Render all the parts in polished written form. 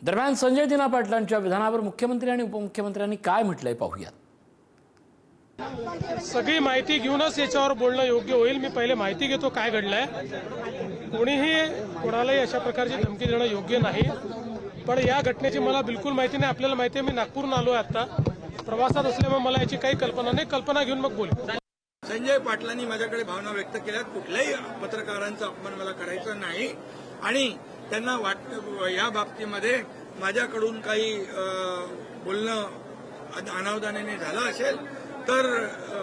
दरम्यान संजय दिना पाटलांच्या विधानावर मुख्यमंत्री आणि उपमुख्यमंत्र्यांनी काय म्हटलंय पाहूयात। सगळी माहिती घेऊनच याच्यावर बोलणं योग्य होईल। मी पहिले माहिती घेतो काय घडलंय। कोणीही कोणालाही अशा प्रकारची धमकी देणं योग्य नाही, पण या घटनेची मला बिलकुल माहिती नाही। आपल्याला माहिती आहे मी नागपूरहून आलोय, आता प्रवासात असल्यामुळे मला याची काही कल्पना नाही। कल्पना घेऊन मग बोलू। संजय पाटलांनी माझ्याकडे भावना व्यक्त केल्या, कुठल्याही पत्रकारांचा अपमान मला करायचा नाही आणि त्यांना वाटतं या बाबतीमध्ये माझ्याकडून काही बोलणं अनावधानाने झालं असेल तर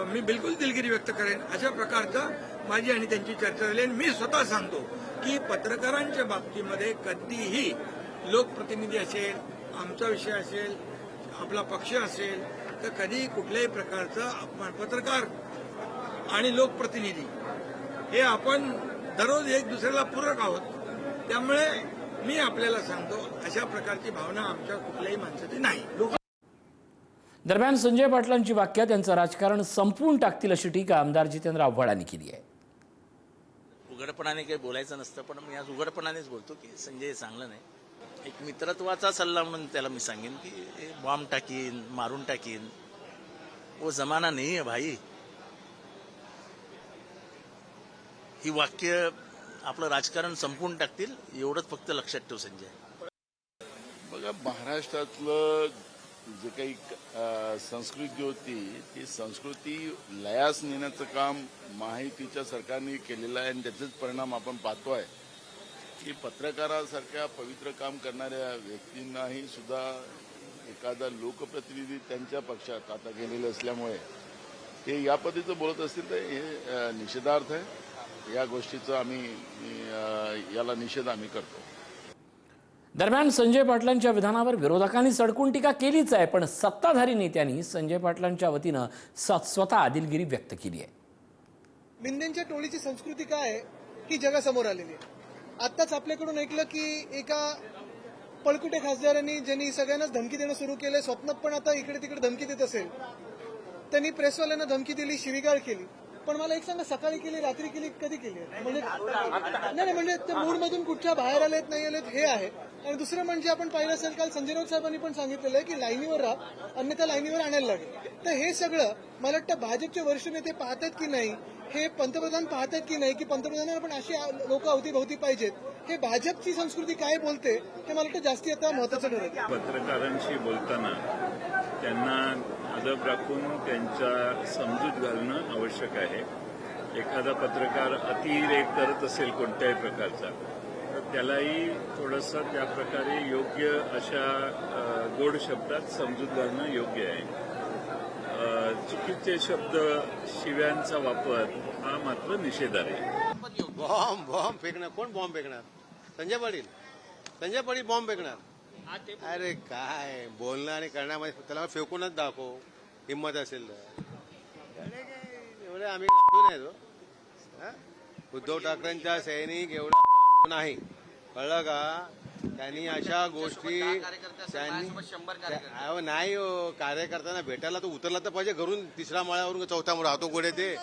मी बिलकुल दिलगिरी व्यक्त करेन। अशा प्रकारचा माझी आणि त्यांची चर्चा झाली आणि मी स्वतः सांगतो की पत्रकारांच्या बाबतीमध्ये कधीही लोकप्रतिनिधी असेल, आमचा विषय असेल, आपला पक्ष असेल तर कधी कुठल्याही प्रकारचा अपमान, पत्रकार आणि लोकप्रतिनिधी हे आपण दररोज एक दुसऱ्याला पूरक आहोत। त्यामुळे मी आपल्याला सांगतो अशा प्रकारची भावना आमच्या कुठल्याही माणसाची नाही। दरम्यान संजय पाटलांची वाक्यात त्यांचं राजकारण संपवून टाकतील अशी टीका आमदार जितेंद्र आव्हाडांनी केली आहे। उघडपणाने काही बोलायचं नसतं, पण मी आज उघडपणानेच बोलतो की संजय चांगलं नाही। एक मित्रत्वाचा सल्ला म्हणून त्याला मी सांगेन की बॉम्ब टाकीन, मारून टाकीन, वो जमाना नहीं है भाई। ही वाक्य आपलं राजकारण संपवून टाकतील एवढंच फक्त लक्षात ठेव संजय। बघा, महाराष्ट्रातलं जे काही संस्कृती होती ती संस्कृती लयास नेण्याचं काम महायुतीच्या सरकारने केलेलं आहे आणि त्याचेच परिणाम आपण पाहतोय की पत्रकारासारख्या पवित्र काम करणाऱ्या व्यक्तींनाही सुद्धा एखादा लोकप्रतिनिधी त्यांच्या पक्षात आता गेलेले असल्यामुळे ते या पद्धतीचं बोलत असतील तर हे निषेधार्थ आहे। या गोष्टीचा याला निषेध आम्ही करतो। दरम्यान संजय पाटलांच्या विधानावर विरोधकांनी सडकून टीका केलीच आहे, पण सत्ताधारी नेत्यांनी संजय पाटलांच्या वतीनं स्वतः दिलगिरी व्यक्त केली आहे। मिंदेंच्या टोळीची संस्कृती काय आहे ही जगासमोर आलेली आहे। आत्ताच आपल्याकडून ऐकलं की एका पळकुटे खासदारांनी ज्यांनी सगळ्यांनाच धमकी देणं सुरू केलंय, स्वप्नात पण आता इकडे तिकडे धमकी देत असेल, त्यांनी प्रेसवाल्यांना धमकी दिली, शिवीगाळ केली। पण मला एक सांगा, सकाळी केली, रात्री केली, कधी केली? म्हणजे नाही म्हणजे त्या मूडमधून कुठच्या बाहेर आलेत नाही आलेत हे आहे। आणि दुसरं म्हणजे आपण पाहिलं असेल काल संजय राऊत साहेबांनी पण सांगितलेलं आहे की लाईनीवर राहा, अन्यथा लाईनीवर आणायला लागेल। तर हे सगळं मला वाटतं भाजपचे वरिष्ठ नेते पाहतात की नाही, हे पंतप्रधान पाहतात की नाही, की पंतप्रधानांना पण अशी लोक अवतीभवती पाहिजेत, हे भाजपची संस्कृती काय बोलते हे मला वाटतं जास्ती आता महत्वाचं ठरेल। पत्रकारांशी बोलताना त्यांना अदब राखून त्यांच्या समजूत घालणं आवश्यक आहे। एखादा पत्रकार अतिरेक करत असेल कोणत्याही प्रकारचा तर त्यालाही थोडंसं त्या प्रकारे योग्य अशा गोड शब्दात समजूत घालणं योग्य आहे। चुकीचे शब्द, शिव्यांचा वापर हा मात्र निषेधार्ह आहे। बॉम्ब फेकणार कोण? बॉम्ब फेकणार संजय पाटील बॉम्ब फेकणार? अरे काय बोलणं आणि करण्यामध्ये त्याला फेकूनच दाखव, हिंमत असेल तर। एवढे आम्ही नाही तो उद्धव ठाकरेंचा सैनिक एवढा नाही, कळलं का? त्यांनी अशा गोष्टी नाही कार्यकर्त्यांना भेटायला तो उतरला तर पाहिजे घरून, तिसऱ्या माळ्यावरून चौथ्या माळा हातून गोडे ते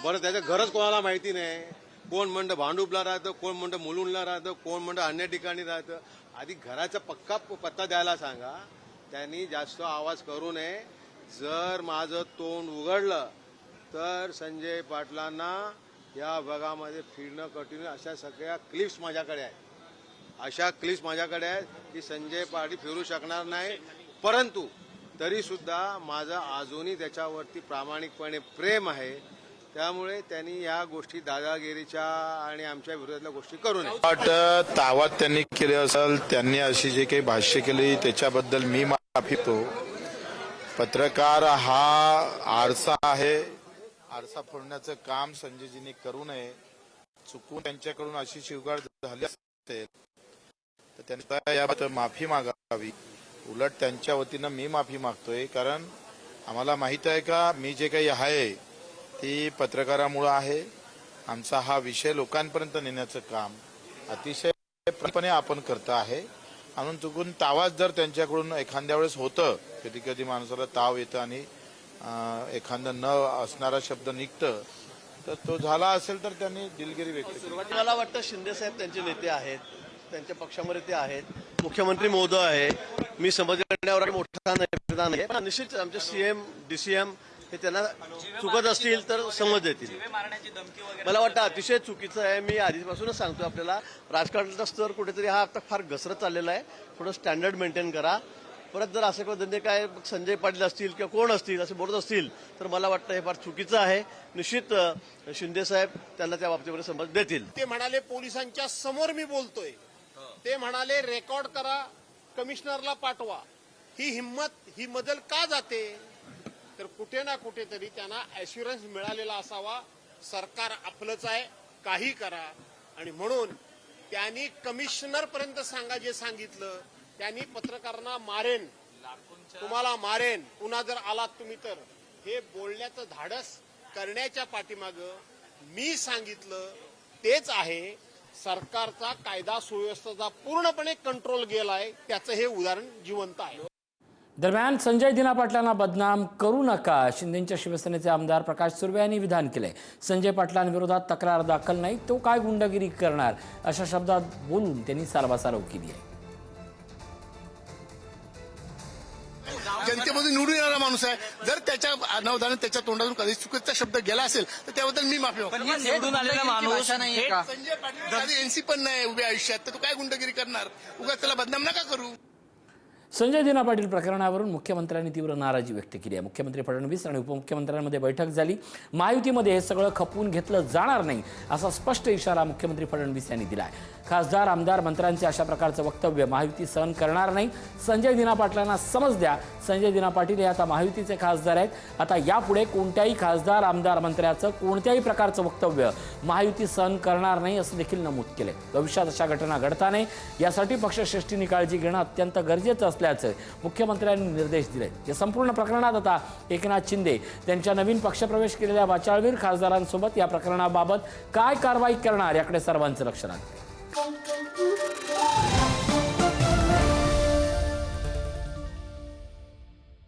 बरं। त्याचं घरच कोणाला माहिती नाही, कोण म्हणतं भांडूपला राहतं, कोण म्हणतं मुलुंडला राहतं, कोण म्हणतं अन्य ठिकाणी राहतं। आधी घराचा पक्का पत्ता द्यायला सांगा, त्यांनी जास्त आवाज करू नये। जर माझं तोंड उघडलं तर संजय पाटलांना या भागामध्ये फिरणं कठीण। अशा सगळ्या क्लिप्स माझ्याकडे आहेत, की संजय पाटील फिरू शकणार नाही, परंतु तरी सुद्धा माझं अजूनही त्याच्यावरती प्रामाणिकपणे प्रेम आहे। त्यामुळे त्यांनी या गोष्टी दादागिरीच्या आणि आमच्या विरोधातल्या गोष्टी करू नये। तावात त्यांनी केले असेल, त्यांनी अशी जे काही भाष्य केली त्याच्याबद्दल मी माफी मागतो। पत्रकार हा आरसा आहे, आरसा फोडण्याचं काम संजयजींनी करू नये। चुकून त्यांच्याकडून अशी शिवगाळ झाली असेल तर त्यांनी याबाबत माफी मागावी। उलट त्यांच्या वतीनं मी माफी मागतोय, कारण आम्हाला माहित आहे का मी जे काही आहे ती पत्रकारामुळे आहे। आमचा हा विषय लोकांपर्यंत नेण्याचं काम अतिशय प्रभावीपणे आपण करत आहे। म्हणून चुकून तावाच जर त्यांच्याकडून एखाद्या वेळेस होतं, कधी कधी माणसाला ताव येतं आणि एखादं न असणारा शब्द निघतं, तर तो झाला असेल तर त्यांनी दिलगिरी व्यक्त केली। मला वाटतं शिंदे साहेब त्यांचे नेते आहेत, त्यांच्या पक्षामध्ये ते आहेत। मुख्यमंत्री महोदय आहे, मी समज करण्यावर मोठा नेता नाही, पण निश्चित आमचे सीएम डीसीएम हे त्यांना चुकत असतील तर समज देतील. मला वाटतं अतिशय चुकीचं आहे. मी आधीपासूनच सांगतो आपल्याला, राजकारणाचा स्तर कुठेतरी हा आता फार घसरत चाललेला आहे. थोडं स्टँडर्ड मेंटेन करा. परत जर असे धंदे काय संजय पाटील असतील किंवा कोण असतील असे बोलत असतील तर मला वाटतं हे फार चुकीचं आहे. निश्चित शिंदे साहेब त्यांना त्या बाबतीमध्ये समज देतील. ते म्हणाले पोलिसांच्या समोर मी बोलतोय, ते म्हणाले रेकॉर्ड करा, कमिशनरला पाठवा. ही हिंमत, ही मजल का जाते? तर कुठे ना कुठेतरी त्यांना ऍश्युरन्स मिळालेला असावा, सरकार आपलंच आहे, काही करा. आणि म्हणून त्यांनी कमिशनर पर्यंत सांगा जे सांगितलं. त्यांनी पत्रकारांना मारेन, तुम्हाला मारेन, पुन्हा जर आलात तुम्ही तर, हे बोलण्याचं धाडस करण्याच्या पाठीमागं मी सांगितलं तेच आहे. सरकारचा कायदा सुव्यवस्थेचा पूर्णपणे कंट्रोल गेलाय, त्याचं हे उदाहरण जिवंत आहे. दरम्यान संजय दिना पाटलांना बदनाम करू नका, शिंदेच्या शिवसेनेचे आमदार प्रकाश सुर्वे यांनी विधान केलंय. संजय पाटलांविरोधात तक्रार दाखल नाही, तो काय गुंडगिरी करणार, अशा शब्दात बोलून त्यांनी सारवासारव केली आहे. जनतेमध्ये निवडून येणारा माणूस आहे. जर त्याच्या अनावधानाने त्याच्या तोंडातून कधी चुकीचा शब्द गेला असेल तर त्याबद्दल मी माफी मागतो. निवडून आलेला माणूस संजय पाटील एनसी पण नाही उभ्या आयुष्यात, तर तो काय गुंडगिरी करणार? उगाच त्याला बदनाम नका करू. संजय दिना पाटील प्रकरणावरून मुख्यमंत्र्यांनी तीव्र नाराजी व्यक्त केली आहे. मुख्यमंत्री फडणवीस आणि उपमुख्यमंत्र्यांमध्ये बैठक झाली. महायुतीमध्ये हे सगळं खपवून घेतलं जाणार नाही असा स्पष्ट इशारा मुख्यमंत्री फडणवीस यांनी दिला आहे. खासदार आमदार मंत्र्यांचे अशा प्रकारचं वक्तव्य महायुती सहन करणार नाही. संजय दिना पाटलांना समज द्या, संजय दिना पाटील हे आता महायुतीचे खासदार आहेत. आता यापुढे कोणत्याही खासदार आमदार मंत्र्याचं कोणत्याही प्रकारचं वक्तव्य महायुती सहन करणार नाही असं देखील नमूद केलंय. भविष्यात अशा घटना घडता नये यासाठी पक्षश्रेष्ठींनी काळजी घेणं अत्यंत गरजेचं असल्याचं मुख्यमंत्र्यांनी निर्देश दिले. या संपूर्ण प्रकरणात आता एकनाथ शिंदे त्यांच्या नवीन पक्षप्रवेश केलेल्या वाचाळवीर खासदारांसोबत या प्रकरणाबाबत काय कारवाई करणार याकडे सर्वांचं लक्ष लागलं.